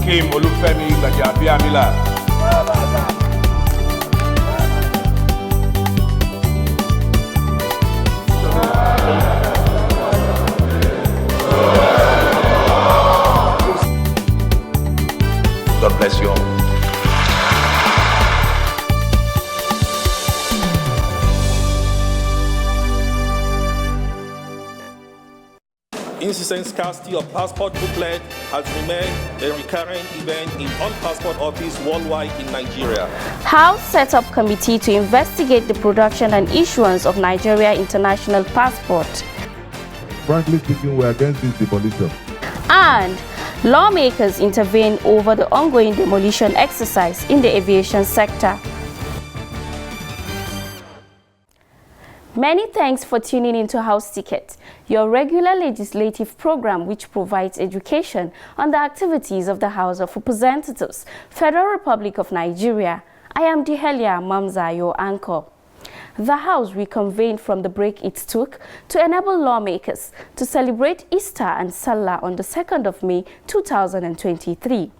Hakeem Olufemi Gbajabiamila. God bless you all. Insistent scarcity of passport booklet has remained a recurring event in all passport offices worldwide in Nigeria. House set up committee to investigate the production and issuance of Nigeria international passport. Frankly speaking, we are against this demolition. And lawmakers intervene over the ongoing demolition exercise in the aviation sector. Many thanks for tuning into House Cttee, your regular legislative program which provides education on the activities of the House of Representatives, Federal Republic of Nigeria. I am Dihelia Mamza, your anchor. The House reconvened from the break it took to enable lawmakers to celebrate Easter and Sallah on the 2nd of May 2023.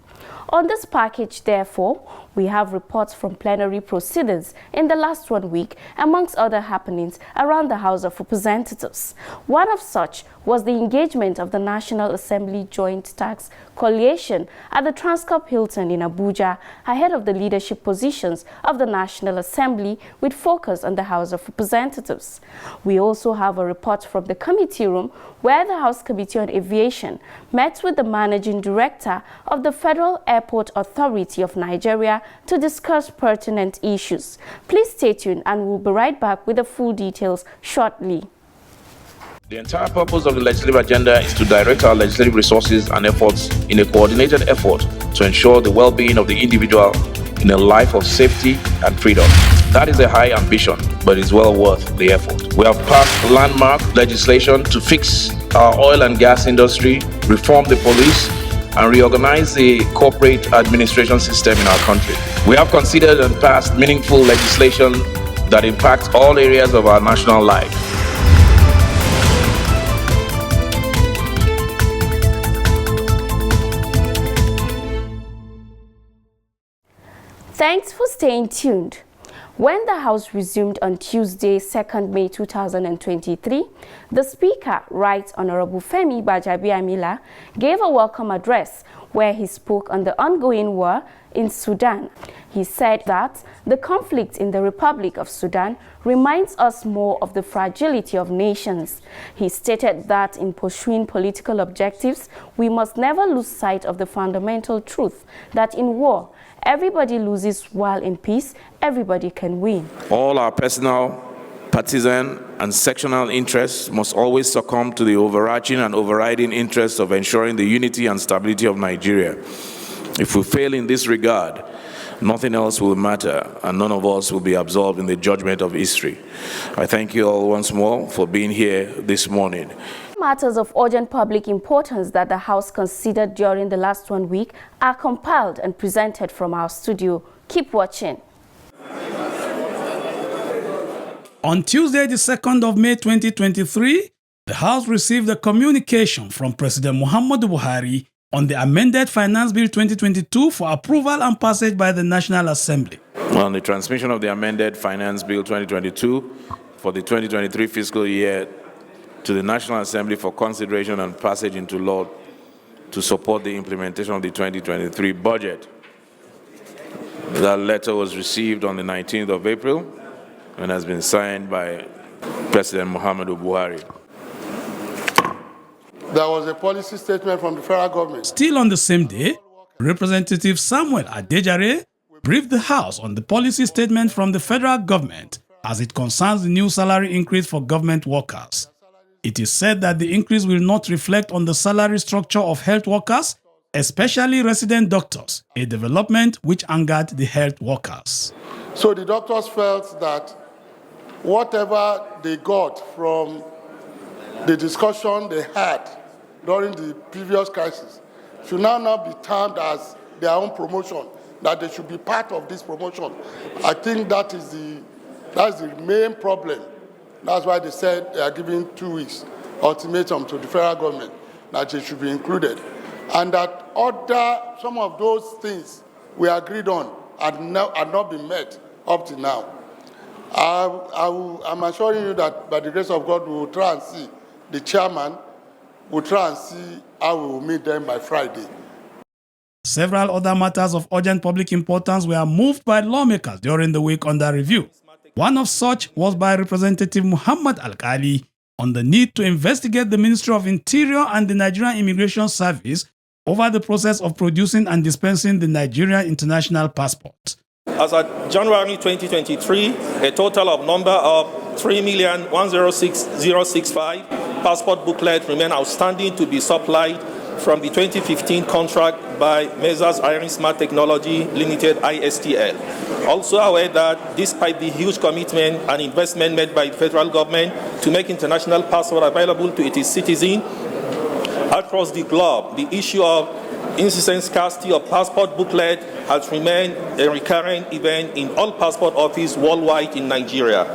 On this package, therefore, we have reports from plenary proceedings in the last 1 week, amongst other happenings around the House of Representatives. One of such was the engagement of the National Assembly Joint Tax Coalition at the Transcorp Hilton in Abuja, ahead of the leadership positions of the National Assembly, with focus on the House of Representatives. We also have a report from the committee room, where the House Committee on Aviation met with the Managing Director of the Federal Airport Authority of Nigeria to discuss pertinent issues. Please stay tuned and we'll be right back with the full details shortly. The entire purpose of the legislative agenda is to direct our legislative resources and efforts in a coordinated effort to ensure the well-being of the individual in a life of safety and freedom. That is a high ambition, but it's well worth the effort. We have passed landmark legislation to fix our oil and gas industry, reform the police, and reorganize the corporate administration system in our country. We have considered and passed meaningful legislation that impacts all areas of our national life. Thanks for staying tuned. When the House resumed on Tuesday, 2nd May 2023, the Speaker, Right Honorable Femi Gbajabiamila, gave a welcome address where he spoke on the ongoing war in Sudan. He said that the conflict in the Republic of Sudan reminds us more of the fragility of nations. He stated that in pursuing political objectives, we must never lose sight of the fundamental truth that in war, everybody loses, while in peace, everybody can win. All our personal, partisan, and sectional interests must always succumb to the overarching and overriding interests of ensuring the unity and stability of Nigeria. If we fail in this regard, nothing else will matter, and none of us will be absolved in the judgment of history. I thank you all once more for being here this morning. Matters of urgent public importance that the House considered during the last 1 week are compiled and presented from our studio. Keep watching. On Tuesday, the 2nd of May 2023, the House received a communication from President Muhammadu Buhari on the amended Finance Bill 2022 for approval and passage by the National Assembly. On the transmission of the amended Finance Bill 2022 for the 2023 fiscal year to the National Assembly for consideration and passage into law to support the implementation of the 2023 budget. That letter was received on the 19th of April and has been signed by President Muhammadu Buhari. There was a policy statement from the federal government. Still on the same day, Representative Samuel Adejare briefed the House on the policy statement from the federal government as it concerns the new salary increase for government workers. It is said that the increase will not reflect on the salary structure of health workers, especially resident doctors, a development which angered the health workers. So the doctors felt that whatever they got from the discussion they had during the previous crisis should now be termed as their own promotion, that they should be part of this promotion. I think that's the main problem. That's why they said they are giving 2 weeks ultimatum to the federal government that they should be included. and that some of those things we agreed on had not been met up to now. I'm assuring you that by the grace of God, we will try and see the chairman, we'll try and see how we will meet them by Friday. Several other matters of urgent public importance were moved by lawmakers during the week under review. One of such was by Representative Muhammad Alkali on the need to investigate the Ministry of Interior and the Nigerian Immigration Service over the process of producing and dispensing the Nigerian international passport. As of January 2023, a total of number of 3,106,065 passport booklets remain outstanding to be supplied from the 2015 contract by Measures Iron Smart Technology Limited (ISTL). Also aware that despite the huge commitment and investment made by the federal government to make international passport available to its citizens across the globe, the issue of insistent scarcity of passport booklet has remained a recurring event in all passport offices worldwide in Nigeria.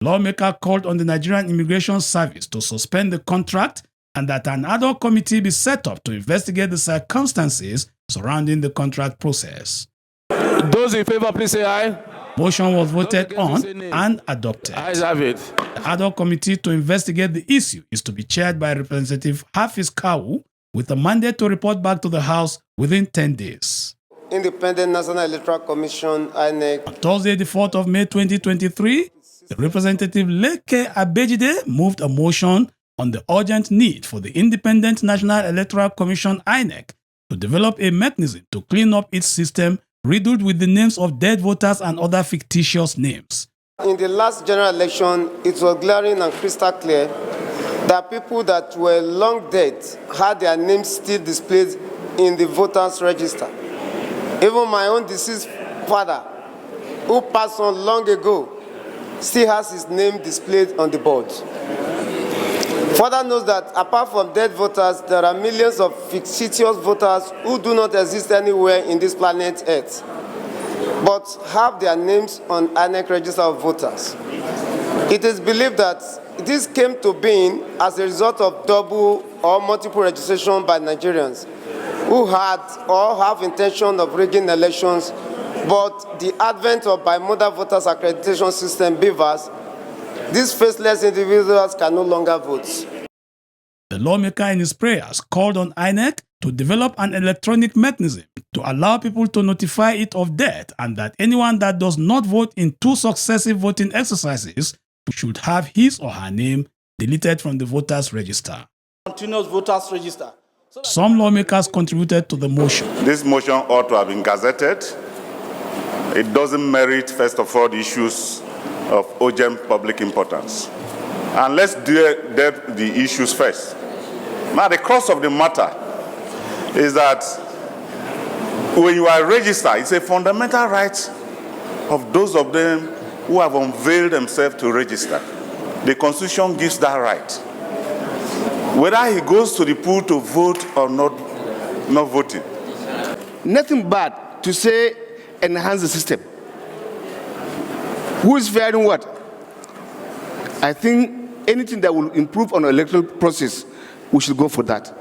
Lawmaker called on the Nigerian Immigration Service to suspend the contract and that an ad hoc committee be set up to investigate the circumstances surrounding the contract process. Those in favor, please say aye. Motion was voted on and adopted. Ayes have it. The ad hoc committee to investigate the issue is to be chaired by Representative Hafiz Kawu with a mandate to report back to the House within 10 days. Independent National Electoral Commission, INEC. On Thursday, the 4th of May 2023, the Representative Leke Abejide moved a motion on the urgent need for the Independent National Electoral Commission, INEC, to develop a mechanism to clean up its system riddled with the names of dead voters and other fictitious names. In the last general election, it was glaring and crystal clear that people that were long dead had their names still displayed in the voters' register. Even my own deceased father, who passed on long ago, still has his name displayed on the board. Further knows that apart from dead voters, there are millions of fictitious voters who do not exist anywhere in this planet Earth, but have their names on INEC register of voters. It is believed that this came to being as a result of double or multiple registration by Nigerians who had or have intention of rigging elections, but the advent of bimodal voters accreditation system (BVAS), these faceless individuals can no longer vote. The lawmaker in his prayers called on INEC to develop an electronic mechanism to allow people to notify it of death and that anyone that does not vote in 2 successive voting exercises should have his or her name deleted from the voters' register. Continuous voters register. Some lawmakers contributed to the motion. This motion ought to have been gazetted. It doesn't merit, first of all, the issues of urgent public importance. And let's deal with the issues first. Now, the crux of the matter is that when you are registered, it's a fundamental right of those of them who have unveiled themselves to register. The Constitution gives that right. Whether he goes to the poll to vote or not voting. Nothing bad to say enhance the system. Who is fearing what? I think anything that will improve on the electoral process, we should go for that.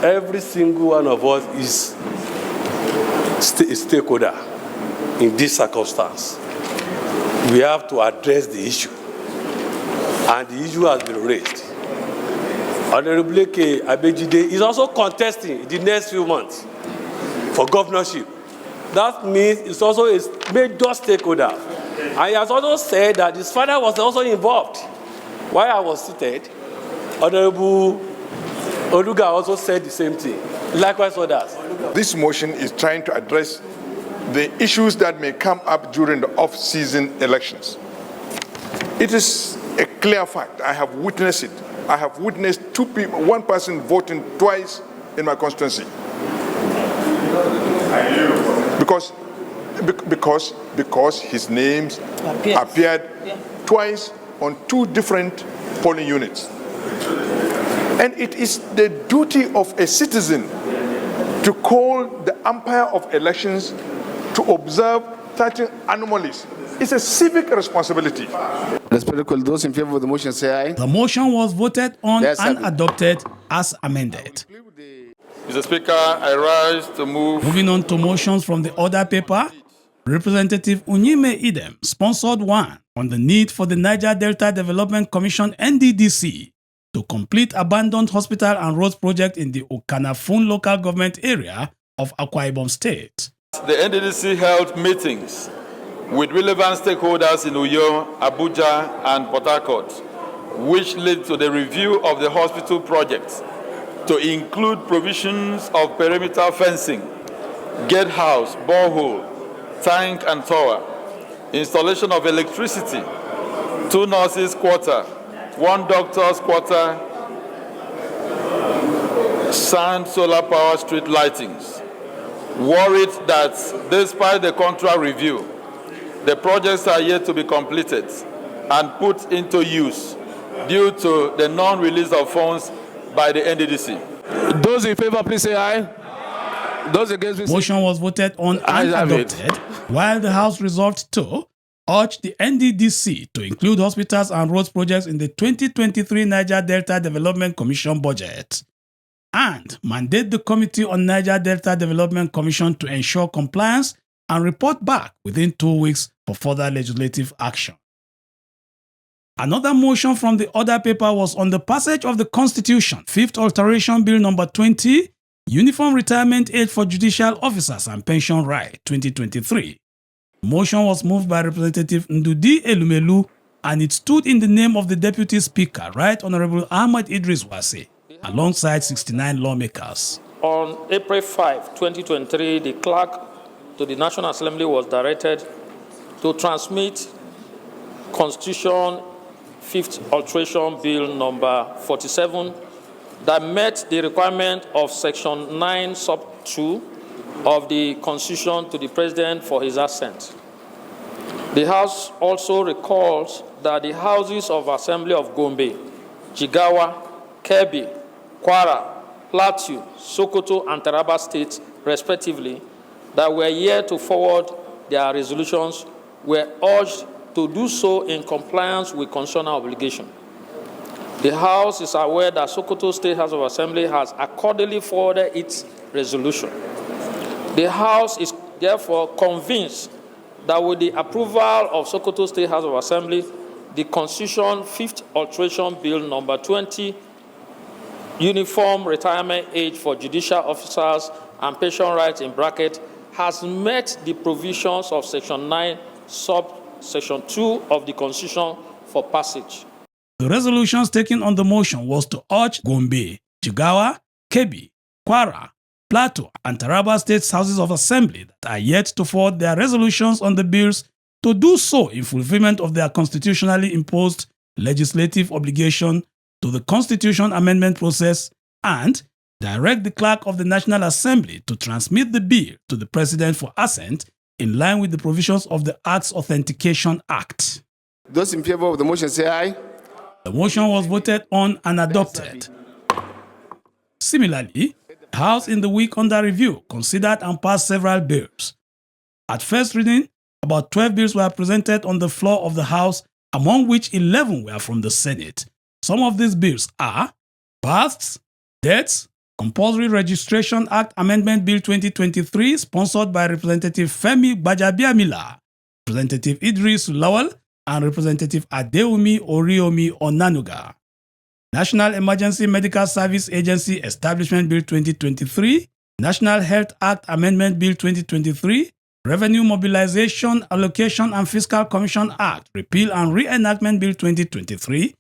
Every single one of us is a stakeholder in this circumstance. We have to address the issue, and the issue has been raised. Honorable Leke Abejide is also contesting in the next few months for governorship. That means it's also a major stakeholder. And he has also said that his father was also involved. While I was seated, Honorable Oluga also said the same thing. Likewise others. This motion is trying to address the issues that may come up during the off-season elections. It is a clear fact. I have witnessed it. I have witnessed one person voting twice in my constituency. Because his names appeared twice on 2 different polling units. And it is the duty of a citizen to call the umpire of elections to observe certain anomalies. It's a civic responsibility. Those in favor of the motion say aye. The motion was voted on and adopted as amended. Mr. Speaker, I rise to move. Moving on to motions from the other paper, Representative Unyime Idem sponsored one on the need for the Niger Delta Development Commission NDDC to complete abandoned hospital and roads project in the Okanafun local government area of Akwa Ibom State. The NDDC held meetings with relevant stakeholders in Uyo, Abuja, and Port Harcourt, which led to the review of the hospital project to include provisions of perimeter fencing, gatehouse, borehole, tank and tower, installation of electricity, 2 nurses' quarter, 1 doctor's quarter, sand solar power street lightings. Worried that despite the contract review, the projects are yet to be completed and put into use due to the non-release of funds by the NDDC. Those in favor, please say aye. Those against, please. Motion was voted on and adopted, while the House resolved to urge the NDDC to include hospitals and roads projects in the 2023 Niger Delta Development Commission budget, and mandate the Committee on Niger Delta Development Commission to ensure compliance and report back within 2 weeks for further legislative action. Another motion from the other paper was on the passage of the Constitution, 5th Alteration Bill number 20, Uniform Retirement Age for Judicial Officers and Pension Right, 2023. The motion was moved by Representative Ndudi Elumelu, and it stood in the name of the Deputy Speaker, Right Honorable Ahmad Idris Wase, alongside 69 lawmakers. On April 5, 2023, the clerk to the National Assembly was directed to transmit Constitution 5th Alteration Bill number 47 that met the requirement of Section 9 sub 2 of the Constitution to the President for his assent. The House also recalls that the Houses of Assembly of Gombe, Jigawa, Kebbi, Kwara, Plateau, Sokoto, and Taraba states, respectively, that were yet to forward their resolutions were urged to do so in compliance with constitutional obligation. The House is aware that Sokoto State House of Assembly has accordingly forwarded its resolution. The House is therefore convinced that with the approval of Sokoto State House of Assembly, the Constitution 5th Alteration Bill number 20, Uniform Retirement Age for Judicial Officers and Pension Rights in bracket, has met the provisions of Section 9, Subsection 2 of the Constitution for passage. The resolutions taken on the motion was to urge Gombe, Jigawa, Kebbi, Kwara, Plateau, and Taraba States Houses of Assembly that are yet to forward their resolutions on the bills to do so in fulfillment of their constitutionally imposed legislative obligation to the Constitution amendment process, and direct the Clerk of the National Assembly to transmit the bill to the President for assent in line with the provisions of the Acts Authentication Act. Those in favor of the motion say aye. The motion was voted on and adopted. Similarly, the House in the week under review considered and passed several bills. At first reading, about 12 bills were presented on the floor of the House, among which 11 were from the Senate. Some of these bills are Births, Deaths, Compulsory Registration Act Amendment Bill 2023, sponsored by Representative Femi Gbajabiamila, Representative Idris Lawal, and Representative Adeomi Oriomi Onanuga. National Emergency Medical Service Agency Establishment Bill 2023, National Health Act Amendment Bill 2023, Revenue Mobilization, Allocation and Fiscal Commission Act Repeal and Reenactment Bill 2023,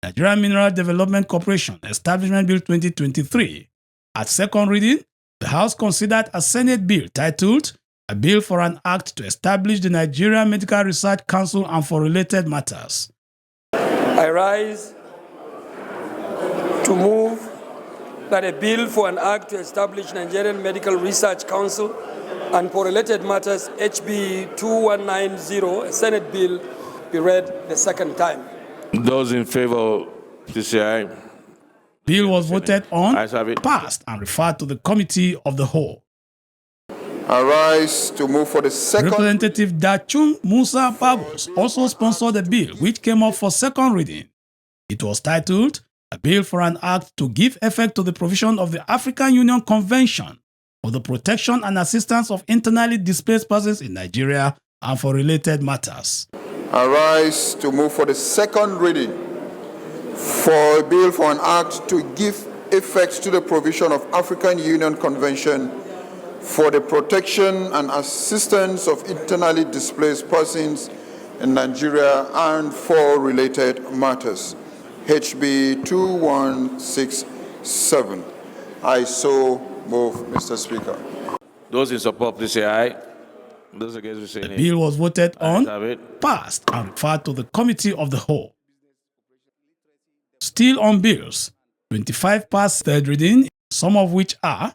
Nigerian Mineral Development Corporation Establishment Bill 2023. At second reading, the House considered a Senate bill titled A Bill for an Act to Establish the Nigerian Medical Research Council and for Related Matters. I rise to move that a bill for an act to establish Nigerian Medical Research Council and for related matters, HB 2190, a Senate bill, be read the second time. Those in favor, please say aye. Bill was voted on, passed, and referred to the Committee of the Whole. I rise to move for the second. Representative Dachung Musa Bagos also sponsored a bill which came up for second reading. It was titled, a bill for an act to give effect to the provision of the African Union Convention for the protection and assistance of internally displaced persons in Nigeria and for related matters. I rise to move for the second reading for a bill for an act to give effect to the provision of African Union Convention for the protection and assistance of internally displaced persons in Nigeria and for related matters. HB 2167. I so move, Mr. Speaker. Those in support, please say aye. Those against, please say nay. The bill was voted on, passed, and referred to the Committee of the Whole. Still on bills, 25 passed third reading, some of which are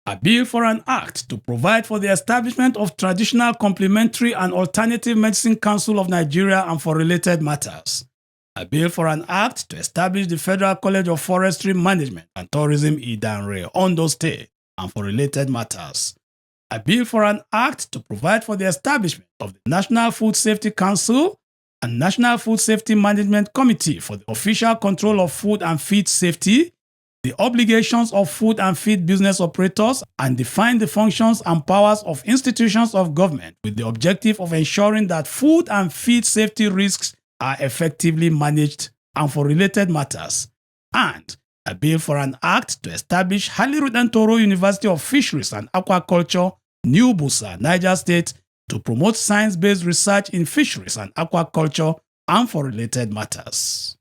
a bill for an act to provide for the establishment of Traditional Complementary and Alternative Medicine Council of Nigeria and for related matters. A bill for an act to establish the Federal College of Forestry Management and Tourism Idanre, Ondo State, and for related matters. A bill for an act to provide for the establishment of the National Food Safety Council and National Food Safety Management Committee for the official control of food and feed safety, the obligations of food and feed business operators, and define the functions and powers of institutions of government with the objective of ensuring that food and feed safety risks are effectively managed and for related matters. And a bill for an act to establish Holyrood and Toro University of Fisheries and Aquaculture, New Busa, Niger State, to promote science-based research in fisheries and aquaculture and for related matters.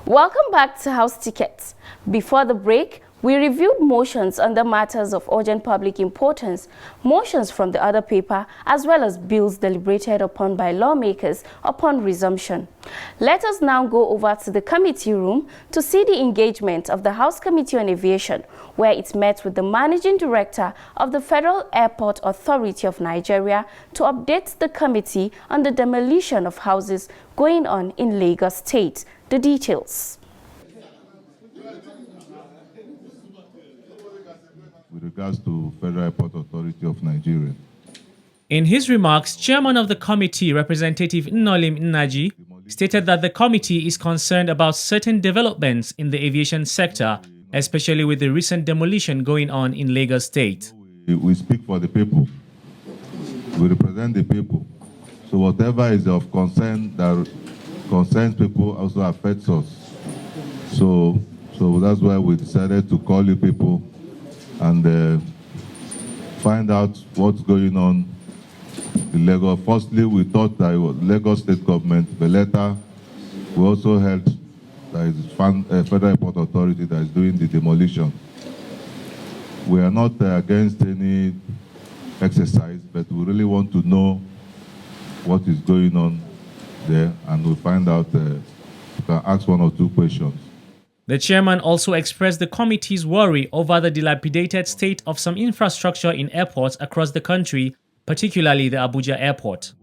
Welcome back to House Tickets. Before the break, we reviewed motions on the matters of urgent public importance, motions from the other paper, as well as bills deliberated upon by lawmakers upon resumption. Let us now go over to the committee room to see the engagement of the House Committee on Aviation, where it met with the Managing Director of the Federal Airport Authority of Nigeria to update the committee on the demolition of houses going on in Lagos State. The details. With regards to Federal Airport Authority of Nigeria. In his remarks, Chairman of the committee, Representative Nat'l Nnaji, stated that the committee is concerned about certain developments in the aviation sector, especially with the recent demolition going on in Lagos State. We speak for the people. We represent the people. So whatever is of concern that concerns people also affects us. So that's why we decided to call you people and find out what's going on in Lagos. Firstly, we thought that it was Lagos State government, but later we also heard that it's Federal Airport Authority that is doing the demolition. We are not against any exercise, but we really want to know what is going on there, and we'll find out, we can ask one or two questions. The chairman also expressed the committee's worry over the dilapidated state of some infrastructure in airports across the country, particularly the Abuja airport.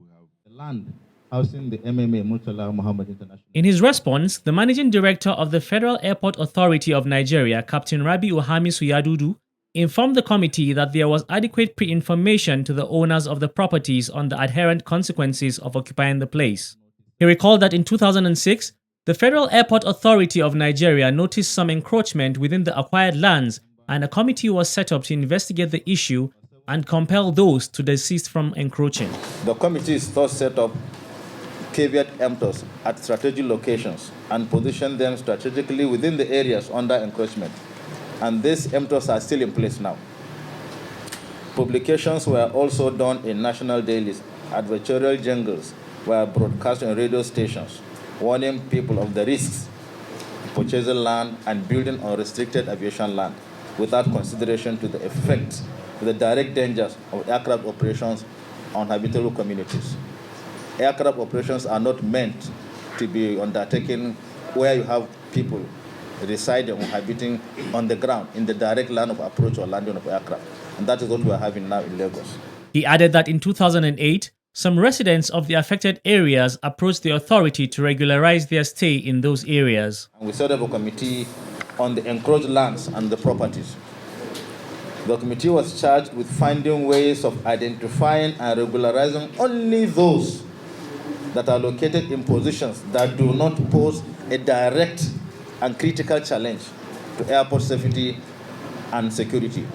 Land housing the MMA Murtala Muhammad International. In his response, the managing director of the Federal Airport Authority of Nigeria, Captain Rabiu Hamisu Yadudu, informed the committee that there was adequate pre-information to the owners of the properties on the adherent consequences of occupying the place. He recalled that in 2006, the Federal Airport Authority of Nigeria noticed some encroachment within the acquired lands, and a committee was set up to investigate the issue and compel those to desist from encroaching. The committee is thus set up caveat emptor at strategic locations and position them strategically within the areas under encroachment. And these emptors are still in place now. Publications were also done in national dailies. Advertorial jingles were broadcast on radio stations, warning people of the risks of purchasing land and building on restricted aviation land without consideration to the effects, the direct dangers of aircraft operations on habitable communities. Aircraft operations are not meant to be undertaken where you have people residing or habiting on the ground in the direct line of approach or landing of aircraft. And that is what we are having now in Lagos. He added that in 2008, some residents of the affected areas approached the authority to regularize their stay in those areas. And we set up a committee on the encroached lands and the properties. The committee was charged with finding ways of identifying and regularizing only those that are located in positions that do not pose a direct and critical challenge to airport safety and security.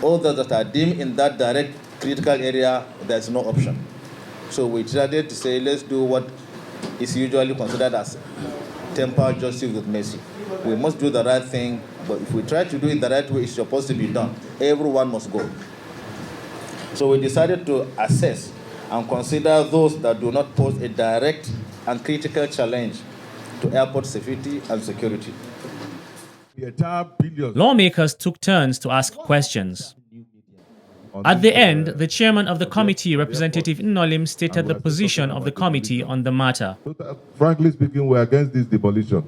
Others that are deemed in that direct critical area, there's no option. So we decided to say, let's do what is usually considered as temper justice with mercy. We must do the right thing, but if we try to do it the right way it's supposed to be done, everyone must go. So we decided to assess and consider those that do not pose a direct and critical challenge to airport safety and security. Lawmakers took turns to ask questions. At the end, the chairman of the committee, Representative Nnolim, stated the position of the committee on the matter. Frankly speaking, we're against this demolition.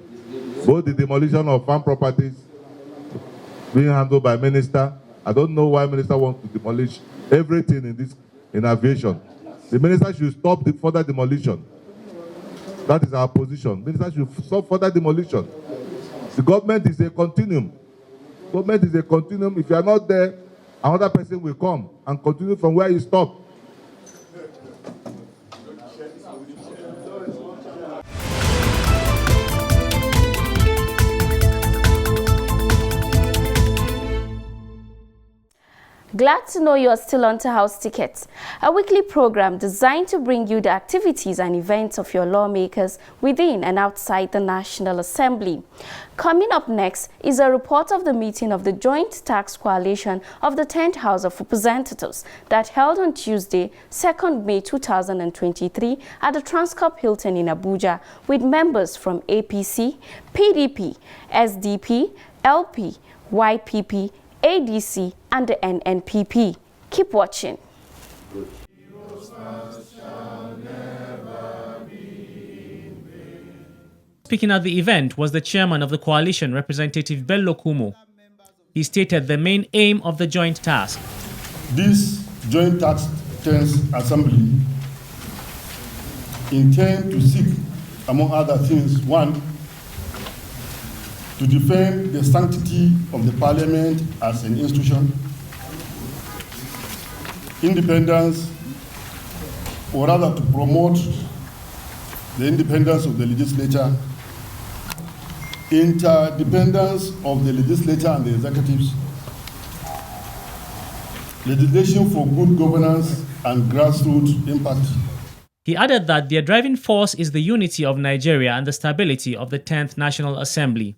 Both the demolition of farm properties being handled by minister. I don't know why minister wants to demolish everything in aviation. The minister should stop the further demolition. That is our position. Minister should stop further demolition. The government is a continuum. Government is a continuum. If you are not there, another person will come and continue from where you stop. Glad to know you are still on to House Tickets, a weekly program designed to bring you the activities and events of your lawmakers within and outside the National Assembly. Coming up next is a report of the meeting of the Joint Tax Coalition of the 10th House of Representatives that held on Tuesday, 2nd May 2023 at the Transcorp Hilton in Abuja with members from APC, PDP, SDP, LP, YPP, ADC and the NNPP. Keep watching. Speaking at the event was the chairman of the coalition, Representative Bello Kumo. He stated the main aim of the joint task. This joint task 10th assembly intend to seek, among other things, one, to defend the sanctity of the parliament as an institution, independence, or rather to promote the independence of the legislature, interdependence of the legislature and the executives, legislation for good governance and grassroots impact. He added that their driving force is the unity of Nigeria and the stability of the 10th National Assembly.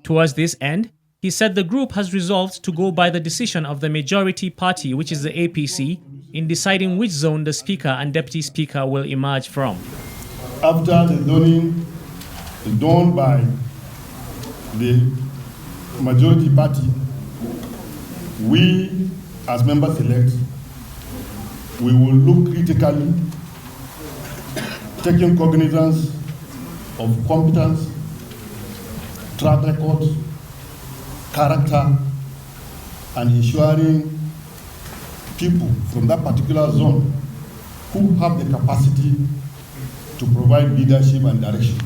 Towards this end, he said the group has resolved to go by the decision of the majority party, which is the APC, in deciding which zone the Speaker and Deputy Speaker will emerge from. After the zoning is done by the majority party, we, as members-elect, we will look critically, taking cognizance of competence, track record, character, and ensuring people from that particular zone who have the capacity to provide leadership and direction.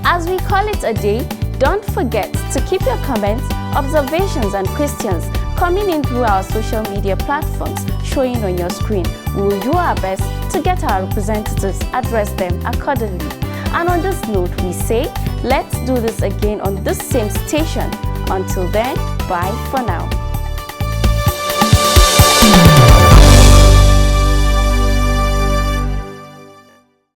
As we call it a day, don't forget to keep your comments, observations, and questions coming in through our social media platforms showing on your screen. We will do our best to get our representatives address them accordingly. And on this note, we say, let's do this again on this same station. Until then, bye for now.